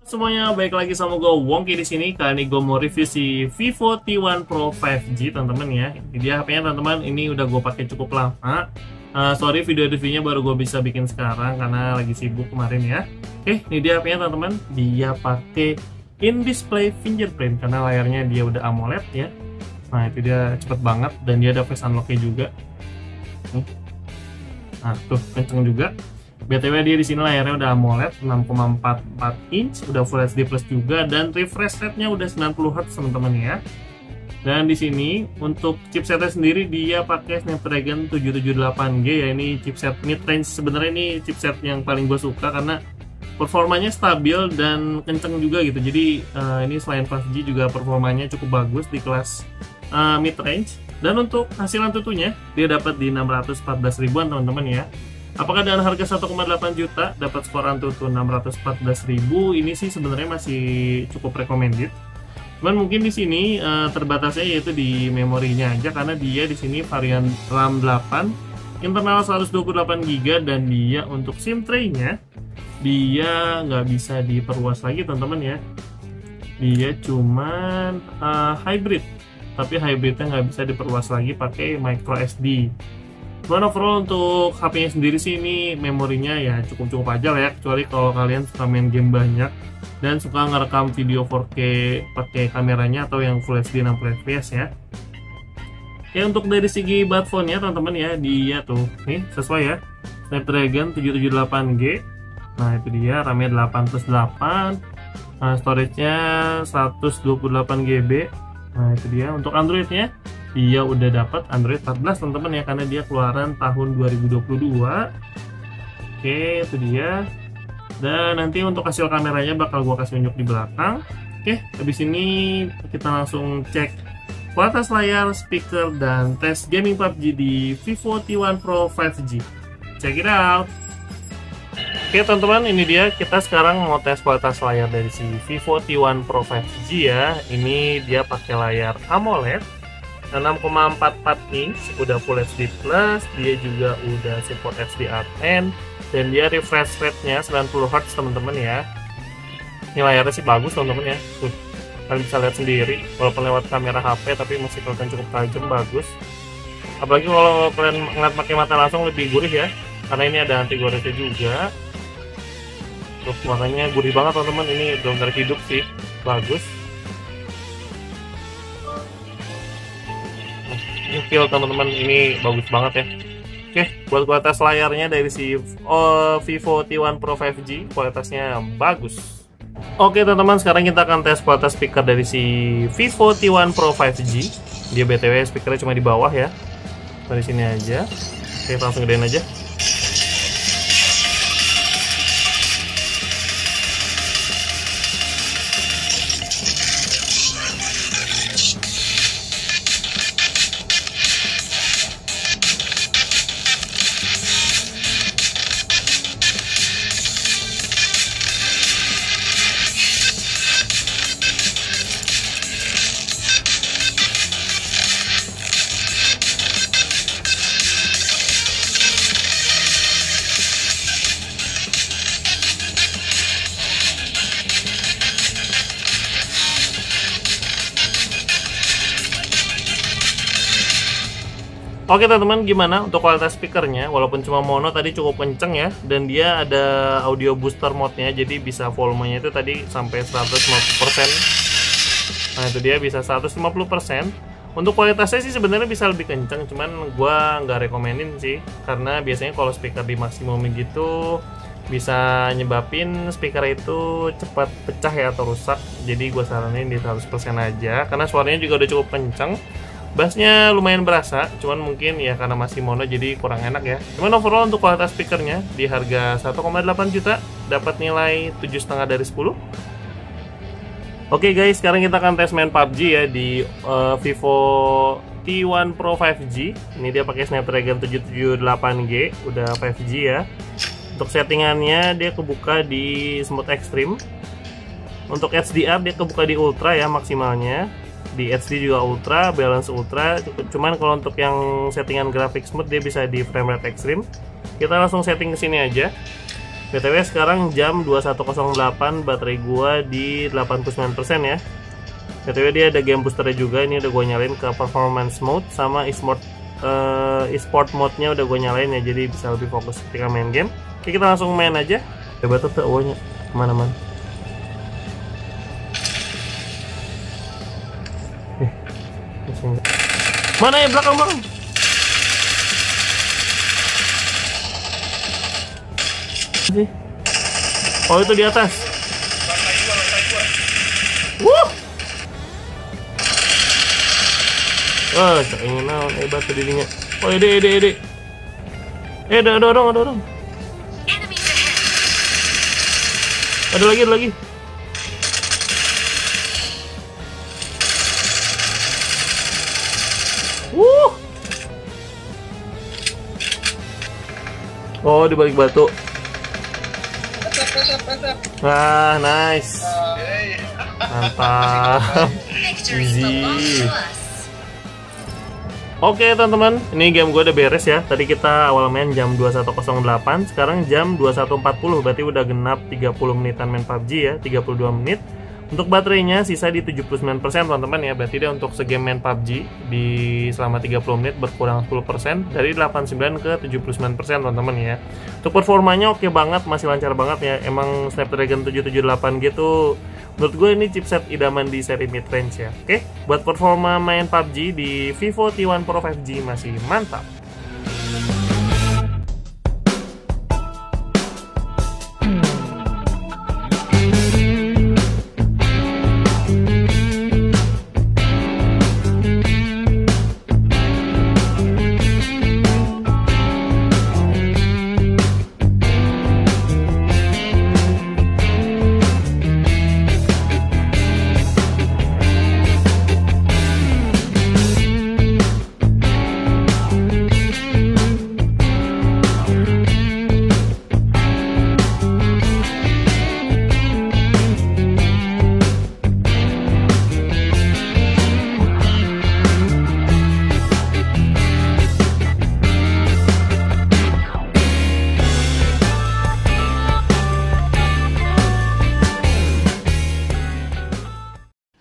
Semuanya baik lagi sama gue Wongki di sini. Kali ini gue mau review si Vivo T1 Pro 5G teman-teman ya. Ini dia HP-nya teman-teman. Ini udah gue pakai cukup lama. Sorry video reviewnya baru gue bisa bikin sekarang karena lagi sibuk kemarin ya. Oke, ini dia HP-nya teman-teman. Dia pakai in-display fingerprint karena layarnya dia udah AMOLED ya. Nah itu dia cepet banget dan dia ada face unlock-nya juga. Nah tuh kenceng juga. BTW dia di sini layarnya udah AMOLED 6,44 inch, udah Full HD Plus juga dan refresh rate-nya udah 90 Hz teman-teman ya. Dan di sini untuk chipsetnya sendiri dia pakai Snapdragon 778G ya, ini chipset mid range. Sebenarnya ini chipset yang paling gue suka karena performanya stabil dan kenceng juga gitu. Jadi ini selain 5G juga performanya cukup bagus di kelas mid range. Dan untuk hasilan tentunya dia dapat di 614 ribuan teman-teman ya. Apakah dengan harga 1,8 juta dapat skor Antutu 614.000? Ini sih sebenarnya masih cukup recommended. Cuman mungkin di sini terbatasnya yaitu di memorinya aja karena dia di sini varian RAM 8, internal 128 GB dan dia untuk SIM tray-nya dia nggak bisa diperluas lagi teman-teman ya. Dia cuman hybrid, tapi hybridnya nggak bisa diperluas lagi pakai micro SD. Cuman overall untuk HP-nya sendiri sih ini memorinya ya cukup-cukup aja lah ya, kecuali kalau kalian suka main game banyak dan suka ngerekam video 4K pakai kameranya atau yang Full HD 60 fps ya. Oke, untuk dari segi backbone-nya teman-teman ya, dia tuh nih sesuai ya, Snapdragon 778G. Nah itu dia, RAM-nya 8+8, storage-nya 128 GB. Nah itu dia. Untuk Android-nya dia udah dapat Android 14 teman-teman ya, karena dia keluaran tahun 2022. Oke, itu dia. Dan nanti untuk hasil kameranya bakal gua kasih unjuk di belakang. Oke, habis ini kita langsung cek kualitas layar, speaker, dan tes gaming PUBG di Vivo T1 Pro 5G. Check it out. Oke teman-teman, ini dia, kita sekarang mau tes kualitas layar dari si Vivo T1 Pro 5G ya. Ini dia pakai layar AMOLED 6,44 inch, udah Full HD Plus, dia juga udah support HDR10 dan dia refresh rate-nya 90 Hz teman-teman ya. Ini layarnya sih bagus teman-teman ya. Tuh, kalian bisa lihat sendiri walaupun lewat kamera HP tapi masih kelihatan cukup tajam, bagus. Apalagi kalau kalian ngeliat pakai mata langsung lebih gurih ya, karena ini ada anti goresnya juga. Tuh, warnanya gurih banget teman-teman, ini benar-benar hidup sih, bagus. Ini feel teman-teman, ini bagus banget ya. Oke, buat kualitas layarnya dari si Vivo T1 Pro 5G, kualitasnya bagus. Oke teman-teman, sekarang kita akan tes kualitas speaker dari si Vivo T1 Pro 5G. Dia BTW speakernya cuma di bawah ya, dari sini aja. Oke, langsung gedein aja. Oke teman-teman, gimana untuk kualitas speakernya? Walaupun cuma mono tadi cukup kenceng ya, dan dia ada audio booster mode-nya, jadi bisa volumenya itu tadi sampai 150%. Nah itu dia bisa 150%. Untuk kualitasnya sih sebenarnya bisa lebih kenceng, cuman gua nggak rekomenin sih, karena biasanya kalau speaker di maksimum gitu bisa nyebabin speaker itu cepat pecah ya atau rusak. Jadi gua saranin di 100% aja, karena suaranya juga udah cukup kenceng. Bassnya lumayan berasa, cuman mungkin ya karena masih mono jadi kurang enak ya. Cuman overall untuk kualitas speakernya di harga 1,8 juta dapat nilai 7,5 dari 10. Oke guys, sekarang kita akan tes main PUBG ya di Vivo T1 Pro 5G. Ini dia pakai Snapdragon 778G, udah 5G ya. Untuk settingannya dia kebuka di Smooth Extreme. Untuk HDR dia kebuka di Ultra ya maksimalnya. Di HD juga Ultra, Balance Ultra. Cuman kalau untuk yang settingan grafik smooth dia bisa di frame rate extreme. Kita langsung setting ke sini aja. BTW sekarang jam 21.08, baterai gua di 89% ya. BTW dia ada game boosternya juga, ini udah gue nyalain ke performance mode sama e-sport mode-nya udah gue nyalain ya, jadi bisa lebih fokus ketika main game. Oke, kita langsung main aja. Hebat tuh awalnya kemana-mana. Mana ya belakang bang? Oh itu di atas. Wah, cak ingin naon hebat dirinya. Oh ede. Ada orang. Ada lagi. Oh, di balik batu. Nah, nice. Mantap. Easy. Oke teman-teman, ini game gue udah beres ya. Tadi kita awal main jam 21.08, sekarang jam 21.40, berarti udah genap 30 menitan main PUBG ya, 32 menit. Untuk baterainya sisa di 79% teman-teman ya, berarti dia untuk segame main PUBG di selama 30 menit berkurang 10%, dari 89 ke 79% teman-teman ya. Untuk performanya oke banget, masih lancar banget ya. Emang Snapdragon 778 gitu, menurut gue ini chipset idaman di seri mid range ya. Oke, buat performa main PUBG di Vivo T1 Pro 5G masih mantap.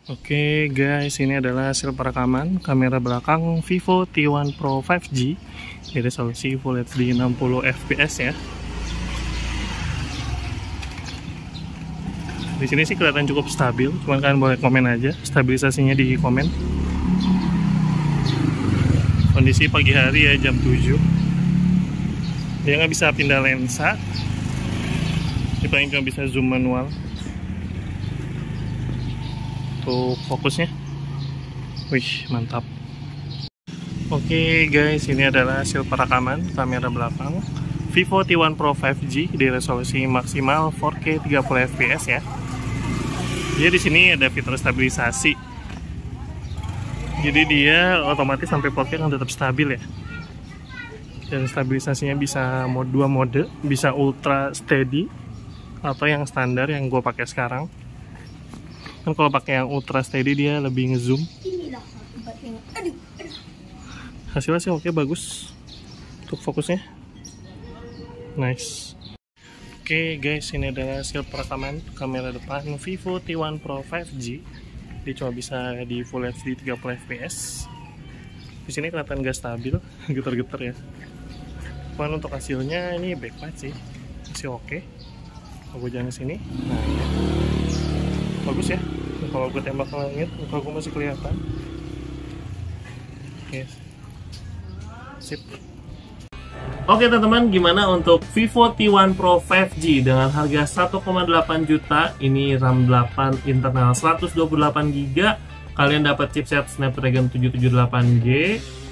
Oke guys, ini adalah hasil perekaman kamera belakang Vivo T1 Pro 5G di resolusi Full HD 60 fps ya. Di sini sih kelihatan cukup stabil, cuman kalian boleh komen aja stabilisasinya di komen. Kondisi pagi hari ya, jam 7. Dia nggak bisa pindah lensa, dia paling cuma bisa zoom manual. Untuk fokusnya, wih mantap. Oke guys, ini adalah hasil perekaman kamera belakang Vivo T1 Pro 5G di resolusi maksimal 4K 30 fps ya. Jadi di sini ada fitur stabilisasi, jadi dia otomatis sampai 4K kan tetap stabil ya. Dan stabilisasinya bisa mode 2 mode, bisa ultra steady atau yang standar yang gue pakai sekarang. Kan kalau pakai yang ultra steady dia lebih ngezoom. Hasilnya sih oke, bagus untuk fokusnya, nice. Oke guys, ini adalah hasil perekaman kamera depan Vivo T1 Pro 5G. Dia cuma bisa di Full HD 30 fps. Di sini kelihatan gak stabil, getar-getar ya. Cuman untuk hasilnya ini backlight sih masih oke. Kalau gue jalan sini, nah ya, bagus ya. Kalau gue tembak ke langit, muka gue masih kelihatan. Oke, sip. Oke teman-teman, gimana untuk Vivo T1 Pro 5G dengan harga 1,8 juta? Ini RAM 8 internal 128GB. Kalian dapat chipset Snapdragon 778G,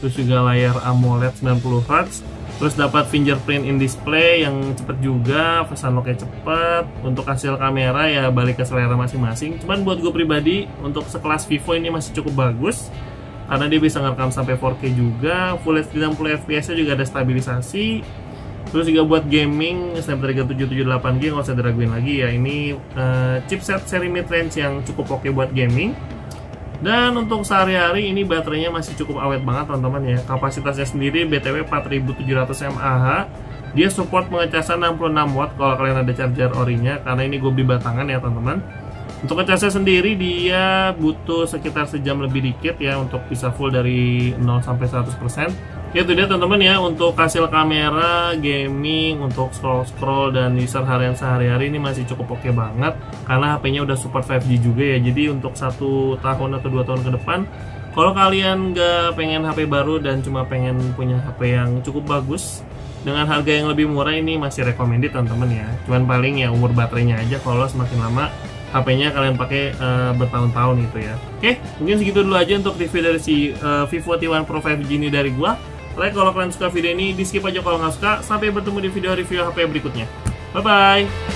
terus juga layar AMOLED 90Hz, terus dapat fingerprint in display yang cepet juga, face unlock-nya cepet. Untuk hasil kamera ya balik ke selera masing-masing. Cuman buat gue pribadi, untuk sekelas Vivo ini masih cukup bagus karena dia bisa ngerekam sampai 4K juga, Full HD 60 fps nya juga ada stabilisasi. Terus juga buat gaming Snapdragon 778G nggak usah diraguin lagi ya. Ini chipset seri mid range yang cukup oke buat gaming. Dan untuk sehari-hari ini baterainya masih cukup awet banget teman-teman ya. Kapasitasnya sendiri BTW 4700 mAh Dia support pengecasan 66 watt kalau kalian ada charger orinya, karena ini gue beli batangan ya teman-teman. Untuk ngecasnya sendiri dia butuh sekitar sejam lebih dikit ya untuk bisa full dari 0 sampai 100%. Ya itu dia teman-teman ya, untuk hasil kamera, gaming, untuk scroll-scroll dan user harian sehari-hari ini masih cukup oke banget karena HP-nya udah support 5G juga ya. Jadi untuk 1 tahun atau 2 tahun ke depan, kalau kalian nggak pengen HP baru dan cuma pengen punya HP yang cukup bagus dengan harga yang lebih murah, ini masih recommended teman-teman ya. Cuman paling ya umur baterainya aja, kalau semakin lama HP-nya kalian pakai bertahun-tahun gitu ya. Oke, mungkin segitu dulu aja untuk review dari si Vivo T1 Pro 5G ini dari gua. Like kalau kalian suka video ini, di skip aja kalau nggak suka. Sampai bertemu di video review HP berikutnya. Bye bye.